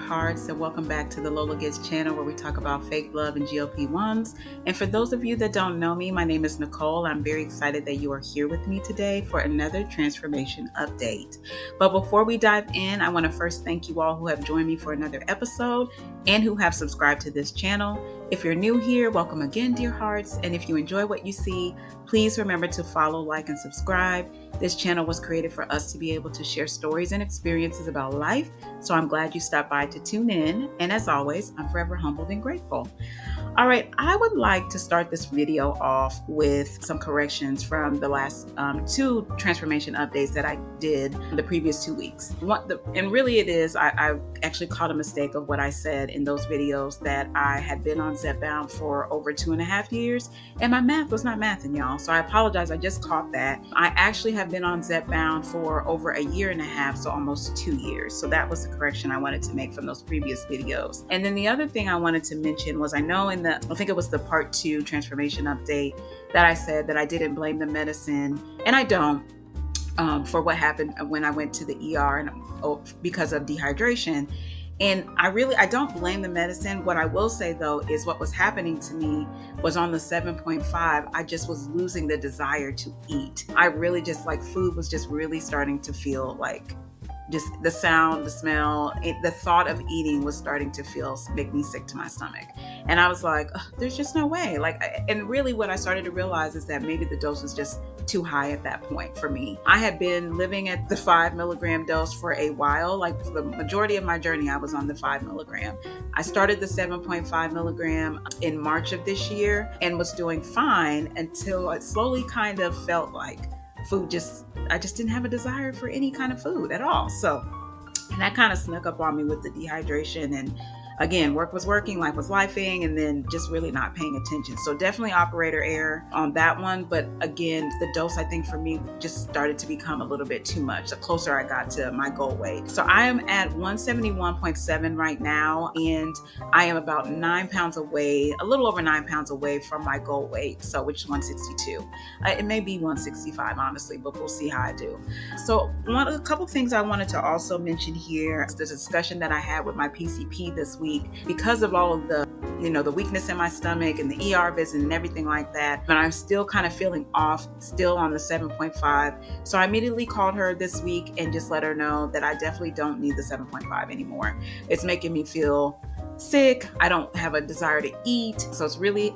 hearts, and welcome back to the Lola Gets channel where we talk about fake love and GLP-1s. And for those of you that don't know me, my name is Nicole. I'm very excited that you are here with me today for another transformation update. But before we dive in, I want to first thank you all who have joined me for another episode and who have subscribed to this channel. If you're new here, welcome again, dear hearts. And if you enjoy what you see, please remember to follow, like, and subscribe. This channel was created for us to be able to share stories and experiences about life. So I'm glad you stopped by to tune in. And as always, I'm forever humbled and grateful. All right, I would like to start this video off with some corrections from the last two transformation updates that I did the previous 2 weeks. And really it is, I actually caught a mistake of what I said in those videos that I had been on Zepbound for over 2.5 years, and my math was not mathing, y'all. So I apologize, I just caught that. I actually have been on Zepbound for over 1.5 years, so almost 2 years. So that was the correction I wanted to make from those previous videos. And then the other thing I wanted to mention was, I know I think it was the part 2 transformation update that I said that I didn't blame the medicine, and I don't, for what happened when I went to the ER because of dehydration. And I don't blame the medicine. What I will say though is what was happening to me was on the 7.5, I just was losing the desire to eat. I really just food was just really starting to feel like, just the sound, the smell, the thought of eating was starting to make me sick to my stomach. And I was like, there's just no way. And really what I started to realize is that maybe the dose was just too high at that point for me. I had been living at the 5 milligram dose for a while. For the majority of my journey, I was on the 5 milligram. I started the 7.5 milligram in March of this year and was doing fine until it slowly kind of felt like I just didn't have a desire for any kind of food at all. So, and that kind of snuck up on me with the dehydration, and again, work was working, life was lifing, and then just really not paying attention. So definitely operator error on that one. But again, the dose, I think for me, just started to become a little bit too much the closer I got to my goal weight. So I am at 171.7 right now, and I am about 9 pounds away, a little over 9 pounds away from my goal weight, so which is 162. It may be 165, honestly, but we'll see how I do. So a couple things I wanted to also mention here is the discussion that I had with my PCP this week. Because of all of the weakness in my stomach and the ER visit and everything like that, but I'm still kind of feeling off, still on the 7.5. So I immediately called her this week and just let her know that I definitely don't need the 7.5 anymore. It's making me feel sick. I don't have a desire to eat. So it's really,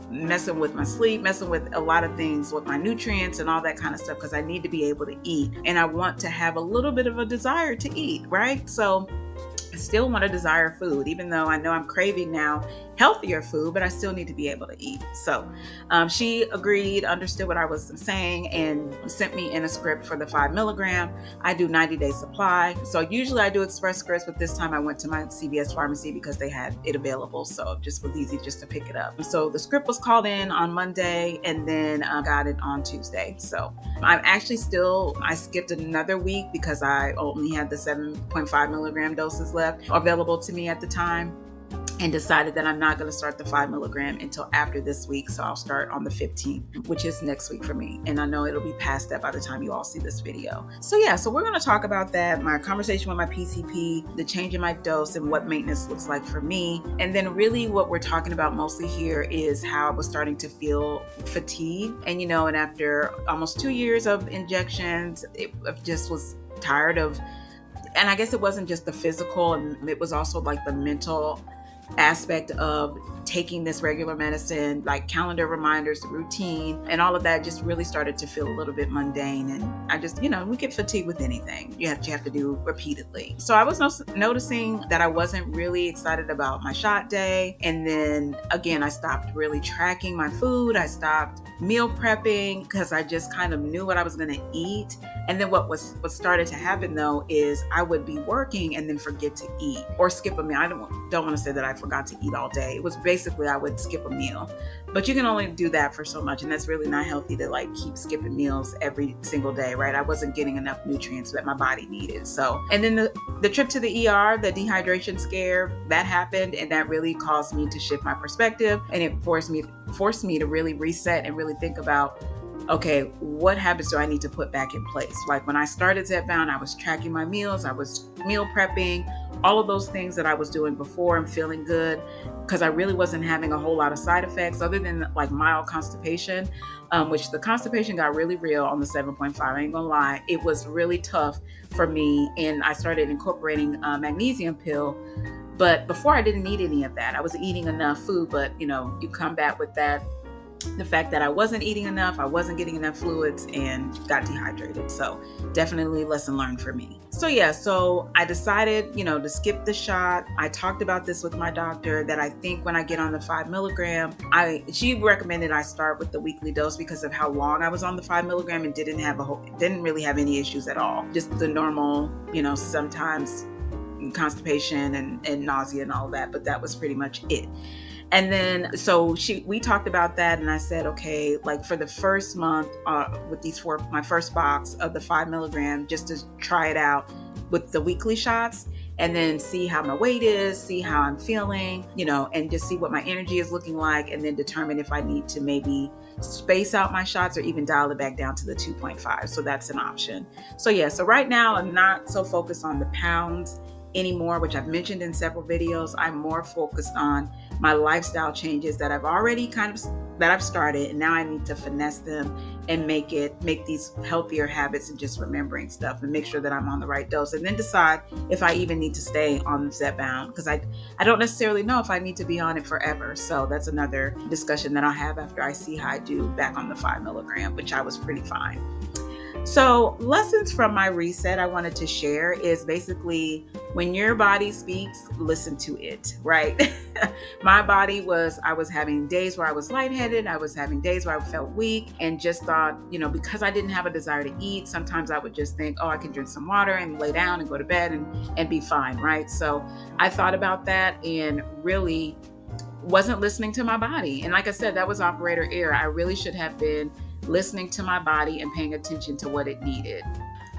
messing with my sleep, messing with a lot of things with my nutrients and all that kind of stuff, because I need to be able to eat. And I want to have a little bit of a desire to eat, right? So I still want to desire food, even though I know I'm craving now healthier food, but I still need to be able to eat. So she agreed, understood what I was saying, and sent me in a script for the 5 milligram. I do 90-day supply. So usually I do express scripts, but this time I went to my CVS pharmacy because they had it available. So it just was easy just to pick it up. So the script was called in on Monday, and then got it on Tuesday. So I'm actually I skipped another week because I only had the 7.5 milligram doses left available to me at the time, and decided that I'm not going to start the 5 milligram until after this week. So I'll start on the 15th, which is next week for me. And I know it'll be past that by the time you all see this video. So we're going to talk about that, my conversation with my PCP, the change in my dose, and what maintenance looks like for me. And then really what we're talking about mostly here is how I was starting to feel fatigue. And, and after almost 2 years of injections, I just was tired of, and I guess it wasn't just the physical, and it was also the mental aspect of taking this regular medicine, calendar reminders, the routine, and all of that just really started to feel a little bit mundane. And I just, we get fatigued with anything you have to do repeatedly. So I was noticing that I wasn't really excited about my shot day. And then again, I stopped really tracking my food. I stopped meal prepping because I just kind of knew what I was going to eat. And then what started to happen though is I would be working and then forget to eat or skip a meal. I don't want to say that I forgot to eat all day. It was basically I would skip a meal, but you can only do that for so much, and that's really not healthy to keep skipping meals every single day, right? I wasn't getting enough nutrients that my body needed. So, and then the trip to the ER, the dehydration scare, that happened, and that really caused me to shift my perspective, and it forced me to really reset and really think about okay, what habits do I need to put back in place? Like when I started Zepbound, I was tracking my meals, I was meal prepping, all of those things that I was doing before and feeling good because I really wasn't having a whole lot of side effects other than like mild constipation, which the constipation got really real on the 7.5. I ain't gonna lie, it was really tough for me. And I started incorporating a magnesium pill. But before I didn't need any of that. I was eating enough food, but you combat with that the fact that I wasn't eating enough, I wasn't getting enough fluids and got dehydrated. So definitely lesson learned for me. So I decided, to skip the shot. I talked about this with my doctor that I think when I get on the 5 milligram, she recommended I start with the weekly dose because of how long I was on the 5 milligram and didn't really have any issues at all. Just the normal, sometimes constipation and nausea and all that, but that was pretty much it. And then, we talked about that, and I said, okay, like for the first month, with my first box of the 5 milligram, just to try it out with the weekly shots, and then see how my weight is, see how I'm feeling, and just see what my energy is looking like, and then determine if I need to maybe space out my shots or even dial it back down to the 2.5. So that's an option. So right now I'm not so focused on the pounds anymore, which I've mentioned in several videos. I'm more focused on my lifestyle changes that I've started, and now I need to finesse them and make these healthier habits and just remembering stuff and make sure that I'm on the right dose, and then decide if I even need to stay on Zepbound, because I don't necessarily know if I need to be on it forever. So that's another discussion that I'll have after I see how I do back on the 5 milligram, which I was pretty fine. So lessons from my reset I wanted to share is basically when your body speaks, listen to it, right? My body I was having days where I was lightheaded. I was having days where I felt weak and just thought, because I didn't have a desire to eat, sometimes I would just think, oh, I can drink some water and lay down and go to bed and be fine, right? So I thought about that and really wasn't listening to my body. And like I said, that was operator error. I really should have been listening to my body and paying attention to what it needed.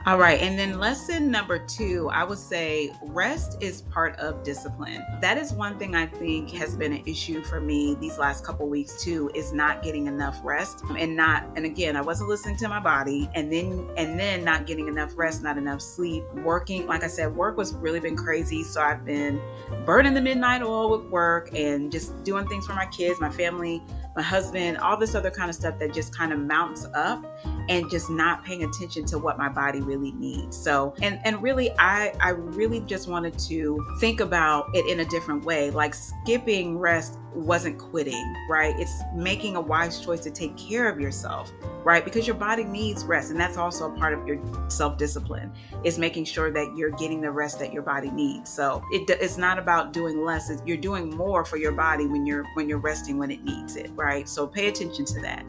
All right. And then lesson number 2, I would say rest is part of discipline. That is one thing I think has been an issue for me these last couple weeks too, is not getting enough rest and again, I wasn't listening to my body and then not getting enough rest, not enough sleep, working. Like I said, work was really been crazy. So I've been burning the midnight oil with work and just doing things for my kids, my family, my husband, all this other kind of stuff that just kind of mounts up and just not paying attention to what my body really needs. So, and really, I really just wanted to think about it in a different way. Like skipping rest wasn't quitting, right? It's making a wise choice to take care of yourself, right? Because your body needs rest. And that's also a part of your self-discipline, is making sure that you're getting the rest that your body needs. So it's not about doing less. You're doing more for your body when you're resting when it needs it, right? So pay attention to that.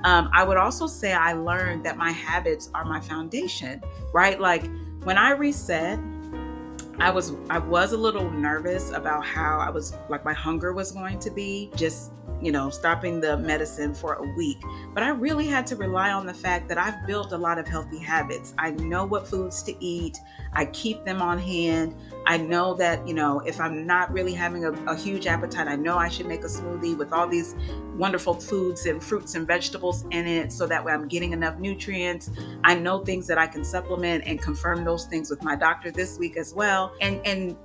I would also say I learned that my habits are my foundation, right? Like when I reset, I was a little nervous about how my hunger was going to be, just stopping the medicine for a week. But I really had to rely on the fact that I've built a lot of healthy habits. I know what foods to eat. I keep them on hand. I know that, if I'm not really having a huge appetite, I know I should make a smoothie with all these wonderful foods and fruits and vegetables in it, so that way I'm getting enough nutrients. I know things that I can supplement and confirm those things with my doctor this week as well. And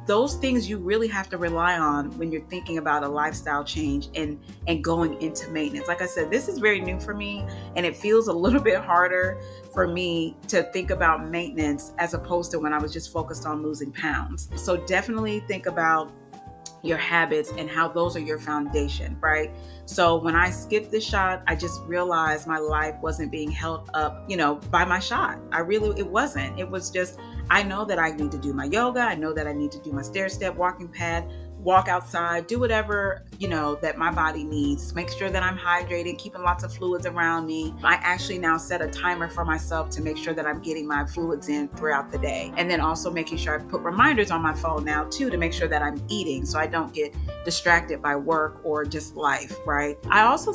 those things you really have to rely on when you're thinking about a lifestyle change and going into maintenance. Like I said, this is very new for me, and it feels a little bit harder for me to think about maintenance as opposed to when I was just focused on losing pounds. So definitely think about your habits and how those are your foundation, right? So when I skipped the shot, I just realized my life wasn't being held up, by my shot. It wasn't. It was just, I know that I need to do my yoga. I know that I need to do my stair step walking pad, walk outside, do whatever, that my body needs. Make sure that I'm hydrated, keeping lots of fluids around me. I actually now set a timer for myself to make sure that I'm getting my fluids in throughout the day. And then also making sure I put reminders on my phone now too, to make sure that I'm eating so I don't get distracted by work or just life, right? I also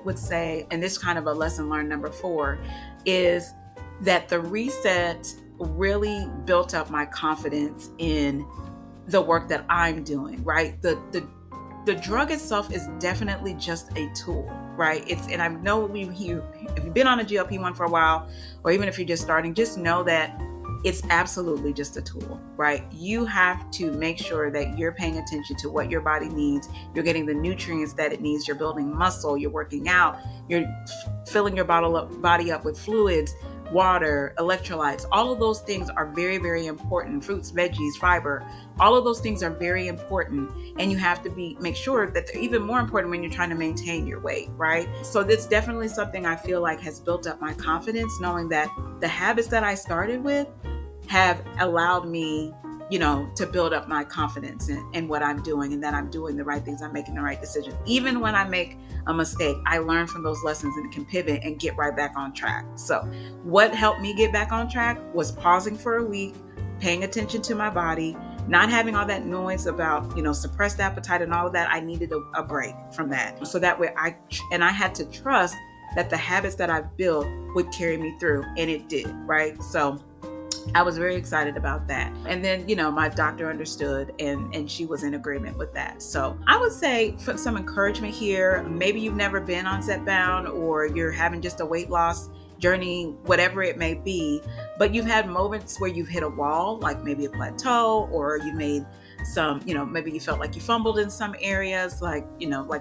would say, and this kind of a lesson learned number 4, is that the reset really built up my confidence in the work that I'm doing, right? The the drug itself is definitely just a tool, right? And I know if you've been on a GLP-1 for a while, or even if you're just starting, just know that it's absolutely just a tool, right? You have to make sure that you're paying attention to what your body needs. You're getting the nutrients that it needs. You're building muscle. You're working out. You're filling your body up with fluids, water, electrolytes. All of those things are very, very important. Fruits, veggies, fiber, all of those things are very important. And you have to make sure that they're even more important when you're trying to maintain your weight, right? So that's definitely something I feel like has built up my confidence, knowing that the habits that I started with have allowed me, to build up my confidence in what I'm doing, and that I'm doing the right things. I'm making the right decisions. Even when I make a mistake, I learn from those lessons and can pivot and get right back on track. So what helped me get back on track was pausing for a week, paying attention to my body, not having all that noise about, suppressed appetite and all of that. I needed a break from that. So that way I had to trust that the habits that I've built would carry me through, and it did, right? So I was very excited about that. And then, my doctor understood, and she was in agreement with that. So I would say for some encouragement here, maybe you've never been on Zepbound, or you're having just a weight loss journey, whatever it may be, but you've had moments where you've hit a wall, like maybe a plateau, or you made some, maybe you felt like you fumbled in some areas, like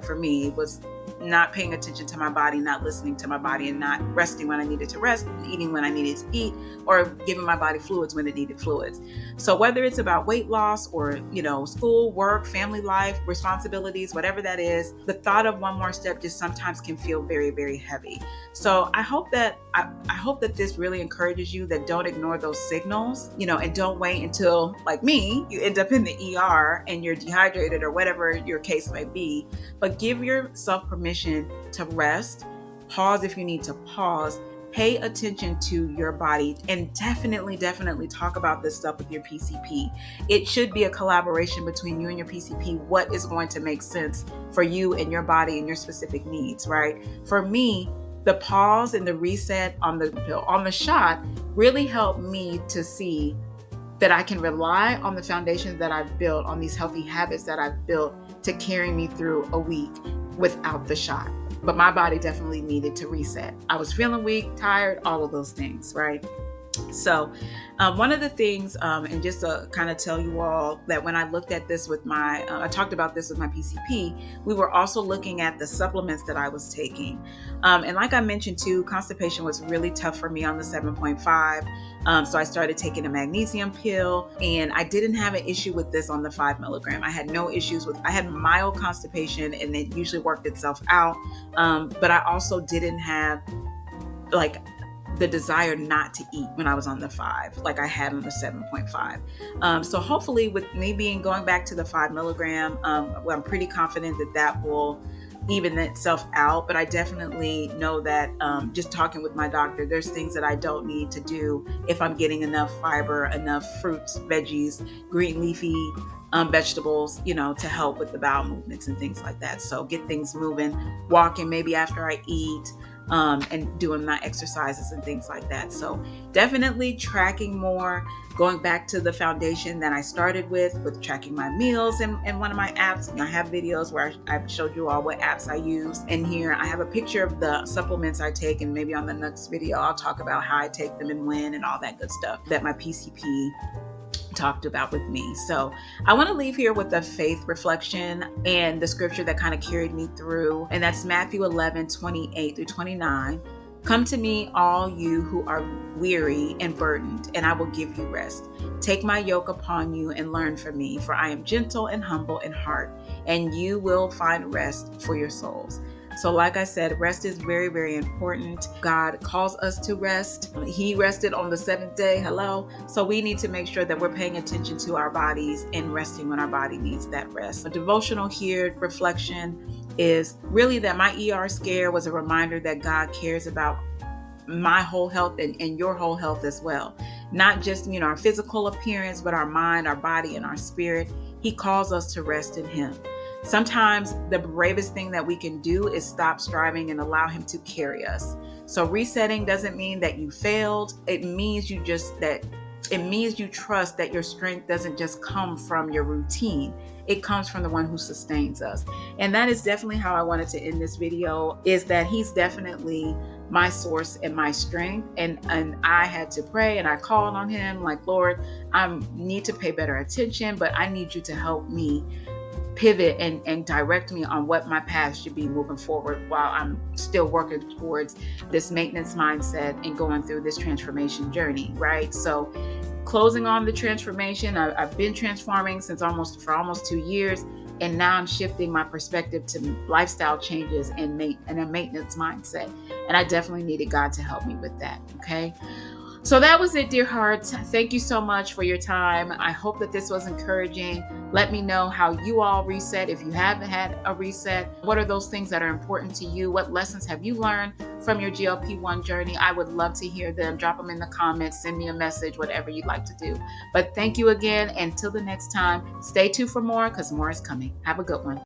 for me, it was not paying attention to my body, not listening to my body, and not resting when I needed to rest, eating when I needed to eat, or giving my body fluids when it needed fluids. So whether it's about weight loss or, school, work, family life, responsibilities, whatever that is, the thought of one more step just sometimes can feel very, very heavy. So I hope that this really encourages you, that don't ignore those signals, and don't wait until, like me, you end up in the ER and you're dehydrated or whatever your case may be. But give yourself permission to rest, pause if you need to pause, pay attention to your body, and definitely talk about this stuff with your PCP. It should be a collaboration between you and your PCP. What is going to make sense for you and your body and your specific needs, right? For me, the pause and the reset on the shot really helped me to see that I can rely on the foundations that I've built, on these healthy habits that I've built, to carry me through a week without the shot. But my body definitely needed to reset. I was feeling weak, tired, all of those things, right? So one of the things, and just to kind of tell you all that when I looked at this with I talked about this with my PCP, we were also looking at the supplements that I was taking. And like I mentioned too, constipation was really tough for me on the 7.5. So I started taking a magnesium pill, and I didn't have an issue with this on the 5 milligram. I had no issues I had mild constipation, and it usually worked itself out. But I also didn't have the desire not to eat when I was on the 5, like I had on the 7.5. So hopefully with me going back to the 5 milligram, I'm pretty confident that will even itself out. But I definitely know that just talking with my doctor, there's things that I don't need to do if I'm getting enough fiber, enough fruits, veggies, green leafy vegetables, to help with the bowel movements and things like that. So get things moving, walking maybe after I eat, and doing my exercises and things like that. So definitely tracking more, going back to the foundation that I started with tracking my meals and one of my apps. I have videos where I've showed you all what apps I use. And here I have a picture of the supplements I take, and maybe on the next video, I'll talk about how I take them and when and all that good stuff that my PCP talked about with me. So I want to leave here with a faith reflection and the scripture that kind of carried me through. And that's Matthew 11:28-29. Come to me, all you who are weary and burdened, and I will give you rest. Take my yoke upon you and learn from me, for I am gentle and humble in heart, and you will find rest for your souls. So like I said, rest is very, very important. God calls us to rest. He rested on the 7th day. Hello. So we need to make sure that we're paying attention to our bodies and resting when our body needs that rest. A devotional here, reflection, is really that my ER scare was a reminder that God cares about my whole health and your whole health as well. Not just, our physical appearance, but our mind, our body, and our spirit. He calls us to rest in Him. Sometimes the bravest thing that we can do is stop striving and allow Him to carry us. So resetting doesn't mean that you failed. It means you trust that your strength doesn't just come from your routine. it comes from the one who sustains us. And that is definitely how I wanted to end this video, is that he's definitely my source and my strength. And I had to pray, and I called on him like, Lord, I need to pay better attention, but I need you to help me pivot and direct me on what my path should be moving forward while I'm still working towards this maintenance mindset and going through this transformation journey, right? So closing on the transformation, I've been transforming for almost 2 years, and now I'm shifting my perspective to lifestyle changes and a maintenance mindset. And I definitely needed God to help me with that, okay? So that was it, dear hearts. Thank you so much for your time. I hope that this was encouraging. Let me know how you all reset. If you haven't had a reset, what are those things that are important to you? What lessons have you learned from your GLP-1 journey? I would love to hear them. Drop them in the comments, send me a message, whatever you'd like to do. But thank you again. Until the next time, stay tuned for more, because more is coming. Have a good one.